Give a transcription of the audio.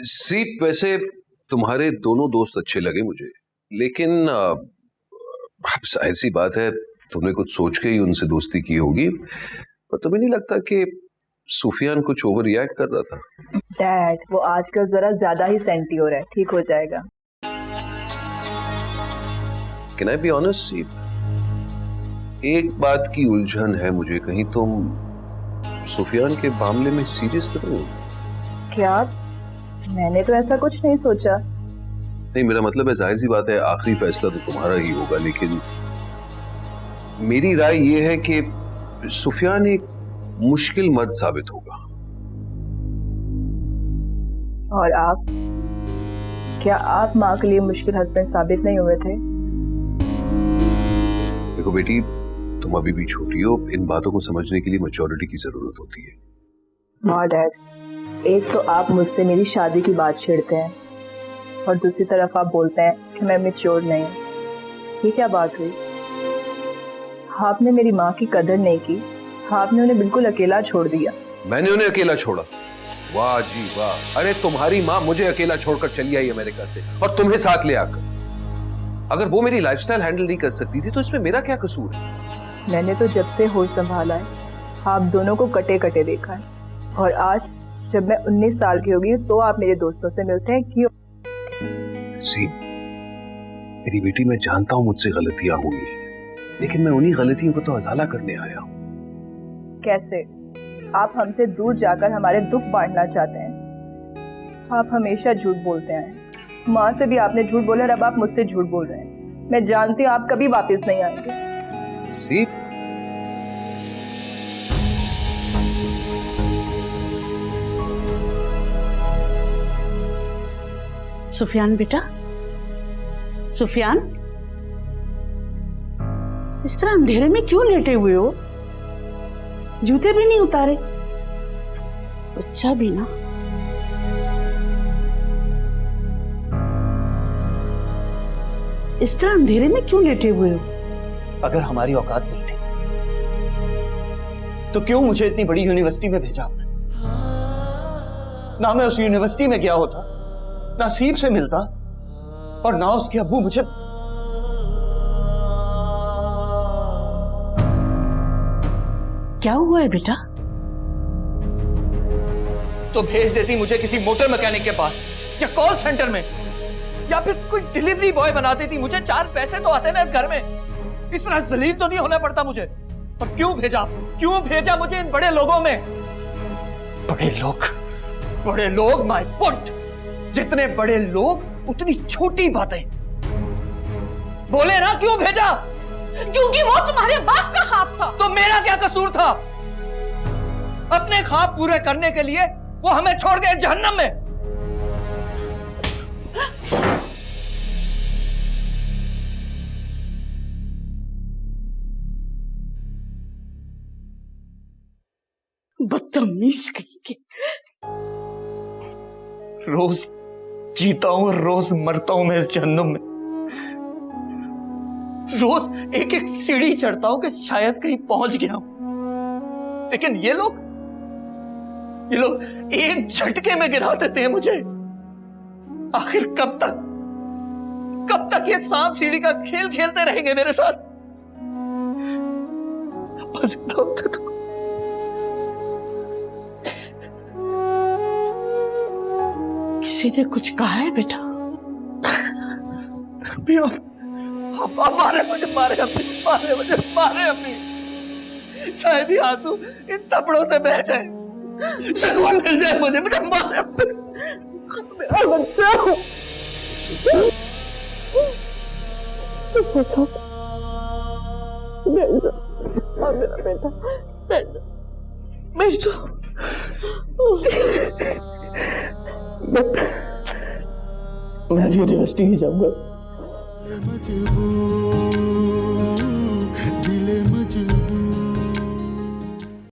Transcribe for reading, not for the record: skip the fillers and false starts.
सीप, वैसे तुम्हारे दोनों दोस्त अच्छे लगे मुझे, लेकिन अब जाहिर सी बात है तुमने कुछ सोच के ही उनसे दोस्ती की होगी। पर तुम्हें नहीं लगता कि सुफियान कुछ ओवर रिएक्ट कर रहा था? डैड, वो आजकल जरा ज्यादा ही सेंटी हो रहा है, ठीक हो जाएगा। कैन आई बी ऑनेस्ट सीप, एक बात की उलझन है मुझे, कहीं तुम सुफियान के मामले में सीरियस तो नहीं हो? क्या? मैंने तो ऐसा कुछ नहीं सोचा। नहीं, मेरा मतलब है जाहिर सी बात है आखिरी फैसला तो तुम्हारा ही होगा, लेकिन मेरी राय ये है कि सुफियान एक मुश्किल मर्द साबित होगा। और आप? क्या आप माँ के लिए मुश्किल हस्बैंड साबित नहीं हुए थे? देखो बेटी, तुम अभी भी छोटी हो, इन बातों को समझने के लिए मैच्योरिटी की जरूरत होती है। हाँ डैड, एक तो आप मुझसे मेरी शादी की बात छेड़ते हैं और दूसरी तरफ आप बोलते हैं कि मैं मैच्योर नहीं हूँ। ये क्या बात हुई? आपने मेरी माँ की कदर नहीं की, आपने उन्हें बिल्कुल अकेला छोड़ दिया। मैंने उन्हें अकेला छोड़ा? वाह जी वाह! अरे तुम्हारी माँ मुझे अकेला छोड़कर चली आई अमेरिका से, और तुम्हें साथ ले आकर। अगर वो मेरी लाइफस्टाइल हैंडल नहीं कर सकती थी तो इसमें मेरा क्या कसूर है? मैंने तो जब से होश संभाला है आप दोनों को कटे कटे देखा है, और आज जब मैं 19 साल की होगी तो आप मेरे दोस्तों से मिलते हैं। क्यों? सी, मेरी बेटी, मैं जानता हूं मुझसे गलतियां हुई, लेकिन मैं उन्हीं गलतियों को तो अजाला करने आया हूं। कैसे? आप हमसे दूर जाकर हमारे दुख बांटना चाहते हैं। आप हमेशा झूठ बोलते हैं, माँ से भी आपने झूठ बोला और अब आप मुझसे झूठ बोल रहे हैं। मैं जानती हूँ आप कभी वापस नहीं आएंगे। सी, सुफियान बेटा, सुफियान, इस तरह अंधेरे में क्यों लेटे हुए हो? जूते भी नहीं उतारे? बच्चा भी ना। इस तरह अंधेरे में क्यों लेटे हुए हो? अगर हमारी औकात नहीं थी तो क्यों मुझे इतनी बड़ी यूनिवर्सिटी में भेजा आपने? ना मैं उस यूनिवर्सिटी में गया होता, ना सीप से मिलता, और ना उसके अब्बू मुझे। क्या हुआ है बेटा? तो भेज देती मुझे किसी मोटर मैकेनिक के पास, या कॉल सेंटर में, या फिर कोई डिलीवरी बॉय बना देती। मुझे 4 पैसे तो आते ना इस घर में। इस तरह जलील तो नहीं होना पड़ता मुझे। और क्यों भेजा? क्यों भेजा मुझे इन बड़े लोगों में? बड़े लोग माय फुट। जितने बड़े लोग उतनी छोटी बातें। बोले ना क्यों भेजा? क्योंकि वो तुम्हारे बाप का ख्वाब था। तो मेरा क्या कसूर था? अपने ख्वाब पूरे करने के लिए वो हमें छोड़ गए जहन्नम में। बदतमीज कहीं के। रोज जीता हूं, रोज मरता हूं मैं इस जहन्नुम में। रोज एक एक सीढ़ी चढ़ता हूं कि शायद कहीं पहुंच गया हूं, लेकिन ये लोग एक झटके में गिरा देते हैं मुझे। आखिर कब तक ये सांप सीढ़ी का खेल खेलते रहेंगे मेरे साथ? किसी ने कुछ कहा है बेटा? मारे अम्मी। शायद ही आंसू इन थप्पड़ों से बह जाए, सुकून मिल जाए मुझे मारे। मेरा बच्चा मेरा बेटा मैं यूनिवर्सिटी ही जाऊंगा।